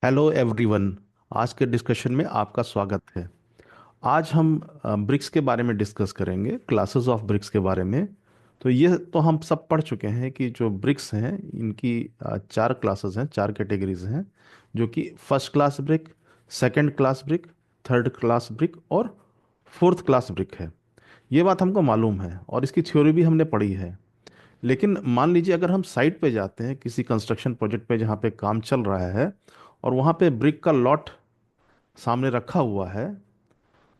Hello everyone. आज के discussion में आपका स्वागत है। आज हम ब्रिक्स के बारे में डिस्कस करेंगे, क्लासेस ऑफ ब्रिक्स के बारे में। तो ये तो हम सब पढ़ चुके हैं कि जो ब्रिक्स हैं इनकी चार क्लासेस हैं, चार कैटेगरीज हैं, जो कि first class brick, second class brick, third class brick और फोर्थ क्लास ब्रिक है। ये बात हमको मालूम है और इसकी थ्योरी भी हमने पढ़ी है। लेकिन मान लीजिए अगर हम साइट पे जाते हैं किसी कंस्ट्रक्शन प्रोजेक्ट पे जहाँ पे काम चल रहा है और वहाँ पे ब्रिक का लॉट सामने रखा हुआ है,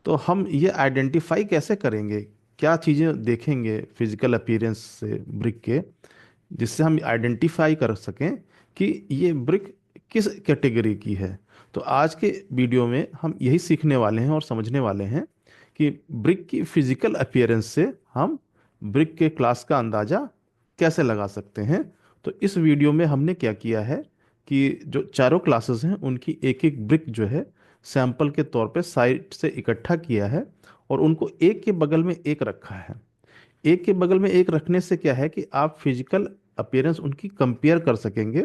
तो हम ये आइडेंटिफाई कैसे करेंगे, क्या चीज़ें देखेंगे फिजिकल अपीयरेंस से ब्रिक के, जिससे हम आइडेंटिफाई कर सकें कि ये ब्रिक किस कैटेगरी की है। तो आज के वीडियो में हम यही सीखने वाले हैं और समझने वाले हैं कि ब्रिक की फिजिकल अपीयरेंस से हम ब्रिक के क्लास का अंदाज़ा कैसे लगा सकते हैं। तो इस वीडियो में हमने क्या किया है कि जो चारों क्लासेस हैं उनकी एक एक ब्रिक जो है सैंपल के तौर पे साइट से इकट्ठा किया है और उनको एक के बगल में एक रखा है। एक के बगल में एक रखने से क्या है कि आप फिजिकल अपीयरेंस उनकी कंपेयर कर सकेंगे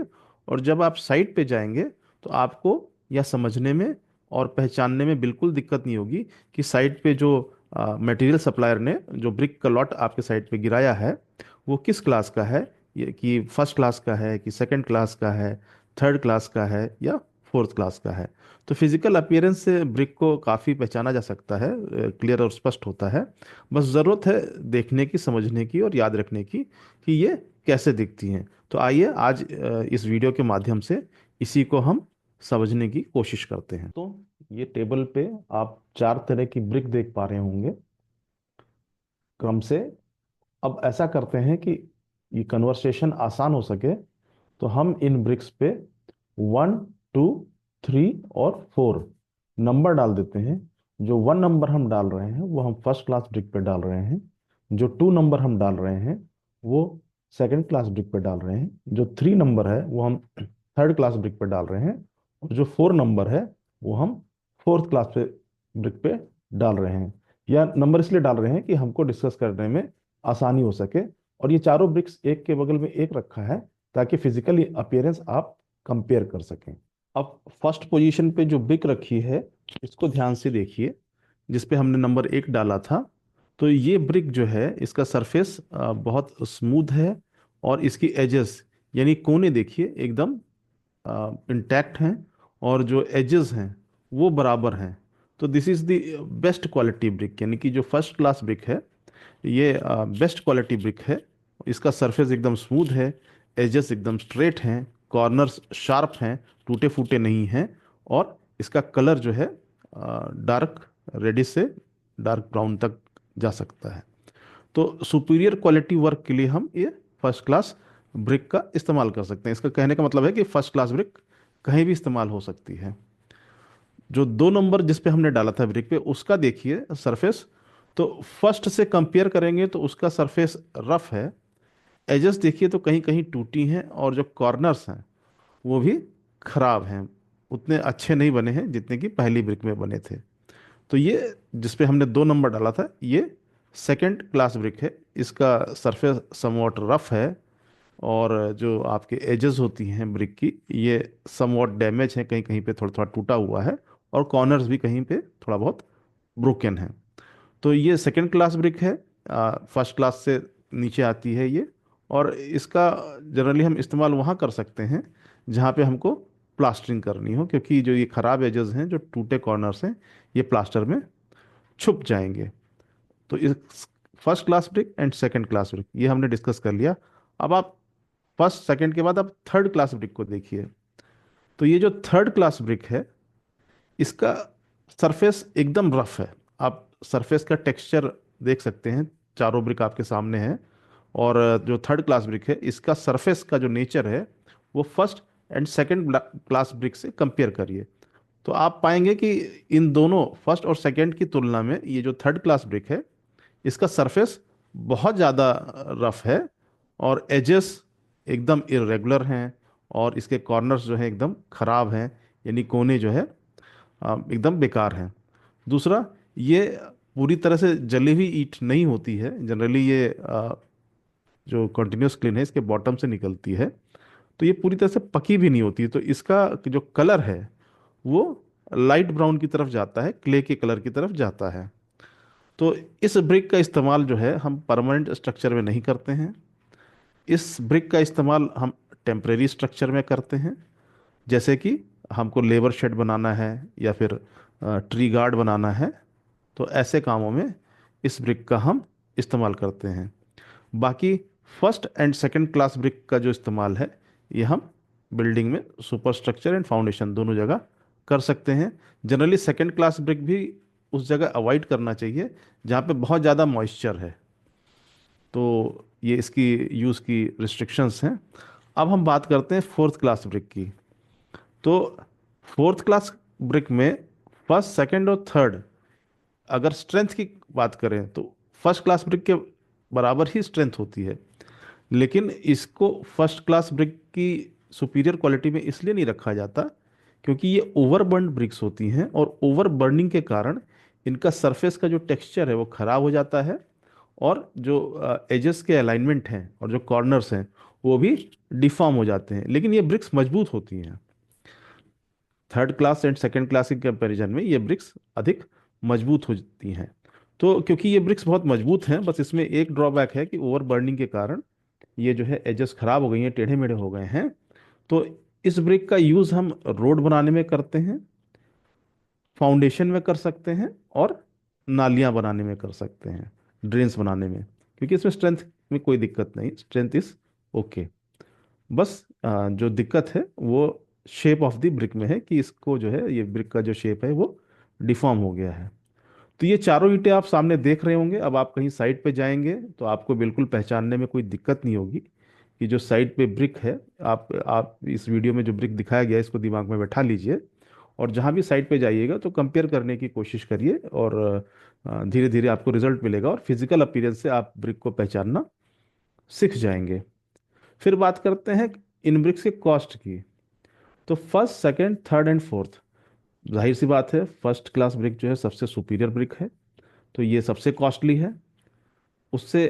और जब आप साइट पे जाएंगे तो आपको यह समझने में और पहचानने में बिल्कुल दिक्कत नहीं होगी कि साइट पे जो मटेरियल सप्लायर ने जो ब्रिक का लॉट आपके साइट पे गिराया है वो किस क्लास का है, ये कि फर्स्ट क्लास का है कि सेकंड क्लास का है, थर्ड क्लास का है या फोर्थ क्लास का है। तो फिजिकल अपीयरेंस से ब्रिक को काफ़ी पहचाना जा सकता है, क्लियर और स्पष्ट होता है। बस ज़रूरत है देखने की, समझने की और याद रखने की कि ये कैसे दिखती हैं। तो आइए आज इस वीडियो के माध्यम से इसी को हम समझने की कोशिश करते हैं। तो ये टेबल पे आप चार तरह की ब्रिक देख पा रहे होंगे क्रम से। अब ऐसा करते हैं कि ये कन्वर्सेशन आसान हो सके तो हम इन ब्रिक्स पे 1, 2, 3 और 4 नंबर डाल देते हैं। जो 1 नंबर हम डाल रहे हैं वो हम फर्स्ट क्लास ब्रिक पे डाल रहे हैं। जो 2 नंबर हम डाल रहे हैं वो सेकंड क्लास ब्रिक पे डाल रहे हैं। जो 3 नंबर है वो हम थर्ड क्लास ब्रिक पे डाल रहे हैं। और जो 4 नंबर है वो हम फोर्थ क्लास पे ब्रिक पे डाल रहे हैं। या नंबर इसलिए डाल रहे हैं कि हमको डिस्कस करने में आसानी हो सके। और ये चारों ब्रिक्स एक के बगल में एक रखा है ताकि फिजिकली अपीयरेंस आप कंपेयर कर सकें। अब फर्स्ट पोजीशन पे जो ब्रिक रखी है इसको ध्यान से देखिए, जिस पे हमने नंबर 1 डाला था। तो ये ब्रिक जो है इसका सरफेस बहुत स्मूथ है और इसकी एजेस यानी कोने देखिए एकदम इंटैक्ट हैं और जो एजेस हैं वो बराबर हैं। तो this is the best quality brick, यानी कि जो फर्स्ट क्लास ब्रिक है ये बेस्ट क्वालिटी ब्रिक है। इसका सरफेस एकदम स्मूथ है, एजेस एकदम स्ट्रेट हैं, कॉर्नर्स शार्प हैं, टूटे फूटे नहीं हैं। और इसका कलर जो है डार्क रेडिश से डार्क ब्राउन तक जा सकता है। तो सुपीरियर क्वालिटी वर्क के लिए हम ये फर्स्ट क्लास ब्रिक का इस्तेमाल कर सकते हैं। इसका कहने का मतलब है कि फर्स्ट क्लास ब्रिक कहीं भी इस्तेमाल हो सकती है। जो 2 नंबर जिस पे हमने डाला था ब्रिक पे उसका देखिए सरफेस। तो फर्स्ट से कंपेयर करेंगे तो उसका सरफेस रफ है। एजेस देखिए तो कहीं कहीं टूटी हैं और जो कॉर्नर्स हैं वो भी खराब हैं, उतने अच्छे नहीं बने हैं जितने कि पहली ब्रिक में बने थे। तो ये जिस पे हमने 2 नंबर डाला था ये सेकंड क्लास ब्रिक है। इसका सरफेस समवॉट रफ है और जो आपके एजेस होती हैं ब्रिक की ये समवॉट डैमेज है, कहीं कहीं पे थोड़ा थोड़ा टूटा हुआ है और कॉर्नर्स भी कहीं पे थोड़ा बहुत ब्रोकन है। तो ये सेकंड क्लास ब्रिक है, फर्स्ट क्लास से नीचे आती है ये। और इसका जनरली हम इस्तेमाल वहाँ कर सकते हैं जहाँ पे हमको प्लास्टरिंग करनी हो, क्योंकि जो ये ख़राब एजेस हैं, जो टूटे कॉर्नर्स हैं, ये प्लास्टर में छुप जाएंगे। तो इस first class brick and second class brick ये हमने डिस्कस कर लिया। अब आप फर्स्ट सेकंड के बाद आप थर्ड क्लास ब्रिक को देखिए। तो ये जो थर्ड क्लास ब्रिक है इसका सरफेस एकदम रफ है। आप सरफेस का टेक्सचर देख सकते हैं, चारों ब्रिक आपके सामने हैं। और जो थर्ड क्लास ब्रिक है इसका सरफेस का जो नेचर है वो first and second class brick से कंपेयर करिए। तो आप पाएंगे कि इन दोनों फर्स्ट और सेकंड की तुलना में ये जो थर्ड क्लास ब्रिक है इसका सरफेस बहुत ज़्यादा रफ है और एजेस एकदम इरेगुलर हैं और इसके कॉर्नर्स जो है एकदम ख़राब हैं, यानी कोने जो है एकदम बेकार हैं। दूसरा, ये पूरी तरह से जली हुई ईंट नहीं होती है। जनरली ये जो कंटिन्यूस क्लीन है इसके बॉटम से निकलती है। तो ये पूरी तरह से पकी भी नहीं होती, तो इसका जो कलर है वो लाइट ब्राउन की तरफ जाता है, क्ले के कलर की तरफ जाता है। तो इस ब्रिक का इस्तेमाल जो है हम परमानेंट स्ट्रक्चर में नहीं करते हैं। इस ब्रिक का इस्तेमाल हम टेम्परेरी स्ट्रक्चर में करते हैं, जैसे कि हमको लेबर शेड बनाना है या फिर ट्री गार्ड बनाना है, तो ऐसे कामों में इस ब्रिक का हम इस्तेमाल करते हैं। बाकी first and second class brick का जो इस्तेमाल है, ये हम बिल्डिंग में सुपर स्ट्रक्चर एंड फाउंडेशन दोनों जगह कर सकते हैं। जनरली सेकंड क्लास ब्रिक भी उस जगह अवॉइड करना चाहिए जहाँ पे बहुत ज़्यादा मॉइस्चर है। तो ये इसकी यूज़ की रिस्ट्रिक्शंस हैं। अब हम बात करते हैं फोर्थ क्लास ब्रिक की। तो फोर्थ क्लास ब्रिक में फर्स्ट सेकंड और थर्ड, अगर स्ट्रेंथ की बात करें तो फर्स्ट क्लास ब्रिक के बराबर ही स्ट्रेंथ होती है, लेकिन इसको फर्स्ट क्लास ब्रिक की सुपीरियर क्वालिटी में इसलिए नहीं रखा जाता क्योंकि ये ओवर बर्न ब्रिक्स होती हैं, और ओवर बर्निंग के कारण इनका सरफेस का जो टेक्सचर है वो खराब हो जाता है, और जो एजेस के अलाइनमेंट हैं और जो कॉर्नर्स हैं वो भी डिफॉर्म हो जाते हैं। लेकिन ये ब्रिक्स मजबूत होती हैं। Third class and second class के कंपैरिजन में ये ब्रिक्स अधिक मजबूत होती हैं। तो क्योंकि ये ब्रिक्स बहुत मजबूत हैं, बस इसमें एक ड्रॉबैक है कि ओवर बर्निंग के कारण ये जो है एजेस खराब हो गई हैं, टेढ़े मेढ़े हो गए हैं। तो इस ब्रिक का यूज़ हम रोड बनाने में करते हैं, फाउंडेशन में कर सकते हैं, और नालियाँ बनाने में कर सकते हैं, ड्रेन्स बनाने में, क्योंकि इसमें स्ट्रेंथ में कोई दिक्कत नहीं, स्ट्रेंथ इज ओके। बस जो दिक्कत है वो शेप ऑफ द ब्रिक में है कि इसको जो है, ये ब्रिक का जो शेप है वो डिफॉर्म हो गया है। तो ये चारों ईंटें आप सामने देख रहे होंगे। अब आप कहीं साइड पे जाएंगे तो आपको बिल्कुल पहचानने में कोई दिक्कत नहीं होगी कि जो साइड पे ब्रिक है, आप इस वीडियो में जो ब्रिक दिखाया गया है इसको दिमाग में बैठा लीजिए, और जहाँ भी साइड पे जाइएगा तो कंपेयर करने की कोशिश करिए, और धीरे धीरे आपको रिजल्ट मिलेगा और फिजिकल अपीयरेंस से आप ब्रिक को पहचानना सीख जाएंगे। फिर बात करते हैं इन ब्रिक्स के कॉस्ट की। तो first second third and fourth, जाहिर सी बात है फर्स्ट क्लास ब्रिक जो है सबसे सुपीरियर ब्रिक है, तो ये सबसे कॉस्टली है। उससे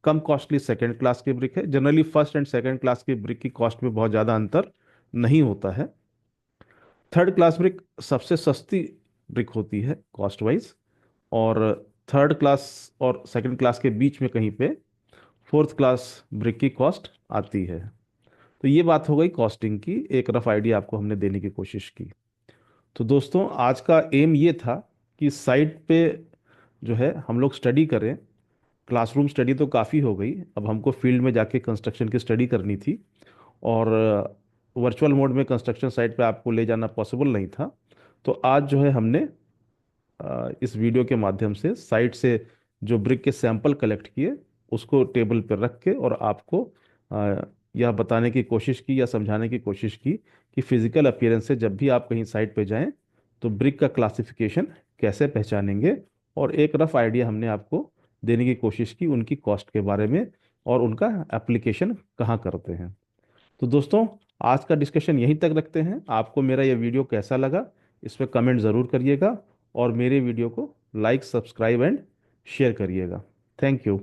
कम कॉस्टली सेकंड क्लास की ब्रिक है। Generally first and second class की ब्रिक की कॉस्ट में बहुत ज़्यादा अंतर नहीं होता है। थर्ड क्लास ब्रिक सबसे सस्ती ब्रिक होती है कॉस्ट वाइज, और थर्ड क्लास और सेकंड क्लास के बीच में कहीं पे फोर्थ क्लास ब्रिक की कॉस्ट आती है। तो ये बात हो गई कॉस्टिंग की, एक रफ आइडिया आपको हमने देने की कोशिश की। तो दोस्तों आज का एम ये था कि साइट पे जो है हम लोग स्टडी करें। क्लासरूम स्टडी तो काफ़ी हो गई, अब हमको फील्ड में जाके कंस्ट्रक्शन की स्टडी करनी थी, और वर्चुअल मोड में कंस्ट्रक्शन साइट पे आपको ले जाना पॉसिबल नहीं था। तो आज जो है हमने इस वीडियो के माध्यम से साइट से जो ब्रिक के सैंपल कलेक्ट किए उसको टेबल पर रख के, और आपको यह बताने की कोशिश की या समझाने की कोशिश की कि फिजिकल अपीयरेंस से जब भी आप कहीं साइट पे जाएं तो ब्रिक का क्लासिफिकेशन कैसे पहचानेंगे, और एक रफ आइडिया हमने आपको देने की कोशिश की उनकी कॉस्ट के बारे में और उनका एप्लीकेशन कहाँ करते हैं। तो दोस्तों आज का डिस्कशन यहीं तक रखते हैं। आपको मेरा ये वीडियो कैसा लगा इस पर कमेंट ज़रूर करिएगा, और मेरे वीडियो को लाइक सब्सक्राइब एंड शेयर करिएगा। Thank you.